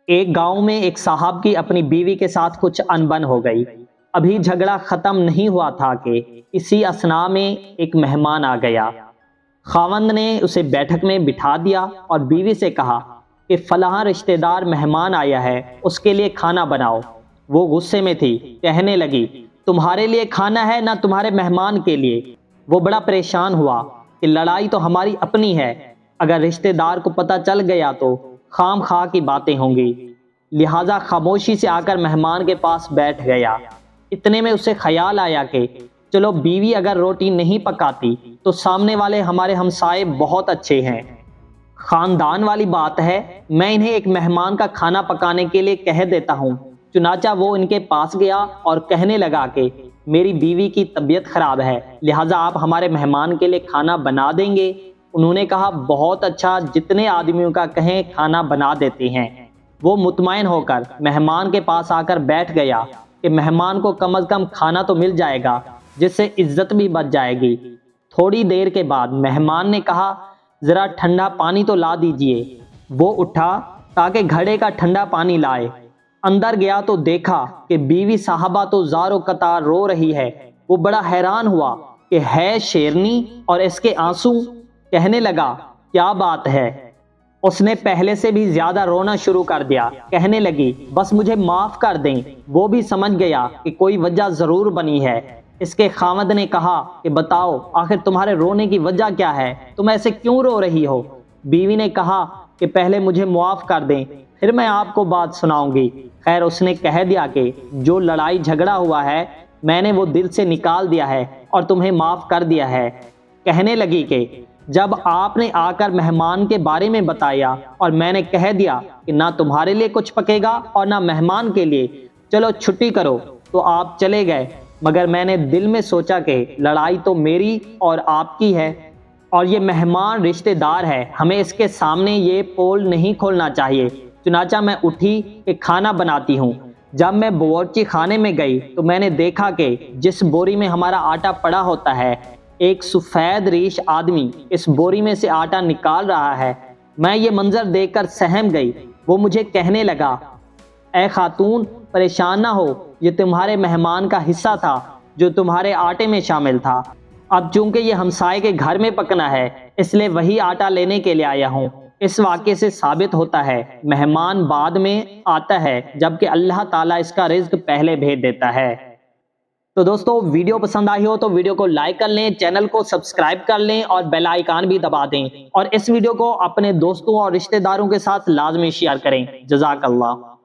ایک گاؤں میں ایک صاحب کی اپنی بیوی کے ساتھ کچھ انبن ہو گئی۔ ابھی جھگڑا ختم نہیں ہوا تھا کہ اسی اثناء میں ایک مہمان آ گیا۔ خاوند نے اسے بیٹھک میں بٹھا دیا اور بیوی سے کہا کہ فلاں رشتہ دار مہمان آیا ہے، اس کے لیے کھانا بناؤ۔ وہ غصے میں تھی، کہنے لگی تمہارے لیے کھانا ہے نہ تمہارے مہمان کے لیے۔ وہ بڑا پریشان ہوا کہ لڑائی تو ہماری اپنی ہے، اگر رشتہ دار کو پتہ چل گیا تو خام خواہ کی باتیں ہوں گی، لہٰذا خاموشی سے آ کر مہمان کے پاس بیٹھ گیا۔ اتنے میں اسے خیال آیا کہ چلو بیوی اگر روٹی نہیں پکاتی تو سامنے والے ہمارے ہمسائے بہت اچھے ہیں، خاندان والی بات ہے، میں انہیں ایک مہمان کا کھانا پکانے کے لیے کہہ دیتا ہوں۔ چنانچہ وہ ان کے پاس گیا اور کہنے لگا کہ میری بیوی کی طبیعت خراب ہے، لہٰذا آپ ہمارے مہمان کے لیے کھانا بنا دیں گے؟ انہوں نے کہا بہت اچھا، جتنے آدمیوں کا کہیں کھانا بنا دیتے ہیں۔ وہ مطمئن ہو کر مہمان کے پاس آ کر بیٹھ گیا کہ مہمان کو کم از کم کھانا تو مل جائے گا، جس سے عزت بھی بچ جائے گی۔ تھوڑی دیر کے بعد مہمان نے کہا ذرا ٹھنڈا پانی تو لا دیجئے۔ وہ اٹھا تاکہ گھڑے کا ٹھنڈا پانی لائے۔ اندر گیا تو دیکھا کہ بیوی صاحبہ تو زار و قطار رو رہی ہے۔ وہ بڑا حیران ہوا کہ ہے شیرنی اور اس کے آنسو؟ کہنے لگا کیا بات ہے؟ اس نے پہلے سے بھی زیادہ رونا شروع کر دیا، کہنے لگی بس مجھے معاف کر دیں۔ وہ بھی سمجھ گیا کہ کوئی وجہ ضرور بنی ہے۔ اس کے خاوند نے کہا کہ بتاؤ آخر تمہارے رونے کی وجہ کیا ہے، تم ایسے کیوں رو رہی ہو؟ بیوی نے کہا کہ پہلے مجھے معاف کر دیں، پھر میں آپ کو بات سناؤں گی۔ خیر اس نے کہہ دیا کہ جو لڑائی جھگڑا ہوا ہے میں نے وہ دل سے نکال دیا ہے اور تمہیں معاف کر دیا ہے۔ کہنے لگی کہ جب آپ نے آ کر مہمان کے بارے میں بتایا اور میں نے کہہ دیا کہ نہ تمہارے لیے کچھ پکے گا اور نہ مہمان کے لیے، چلو چھٹی کرو، تو آپ چلے گئے، مگر میں نے دل میں سوچا کہ لڑائی تو میری اور آپ کی ہے اور یہ مہمان رشتہ دار ہے، ہمیں اس کے سامنے یہ پول نہیں کھولنا چاہیے۔ چنانچہ میں اٹھی کہ کھانا بناتی ہوں۔ جب میں باورچی خانے میں گئی تو میں نے دیکھا کہ جس بوری میں ہمارا آٹا پڑا ہوتا ہے، ایک سفید ریش آدمی اس بوری میں سے آٹا نکال رہا ہے۔ میں یہ منظر دیکھ کر سہم گئی۔ وہ مجھے کہنے لگا اے خاتون پریشان نہ ہو، یہ تمہارے مہمان کا حصہ تھا جو تمہارے آٹے میں شامل تھا۔ اب چونکہ یہ ہمسائے کے گھر میں پکنا ہے اس لیے وہی آٹا لینے کے لیے آیا ہوں۔ اس واقعے سے ثابت ہوتا ہے مہمان بعد میں آتا ہے جبکہ اللہ تعالیٰ اس کا رزق پہلے بھیج دیتا ہے۔ تو دوستو ویڈیو پسند آئی ہو تو ویڈیو کو لائک کر لیں، چینل کو سبسکرائب کر لیں اور بیل آئیکن بھی دبا دیں، اور اس ویڈیو کو اپنے دوستوں اور رشتہ داروں کے ساتھ لازمی شیئر کریں۔ جزاک اللہ۔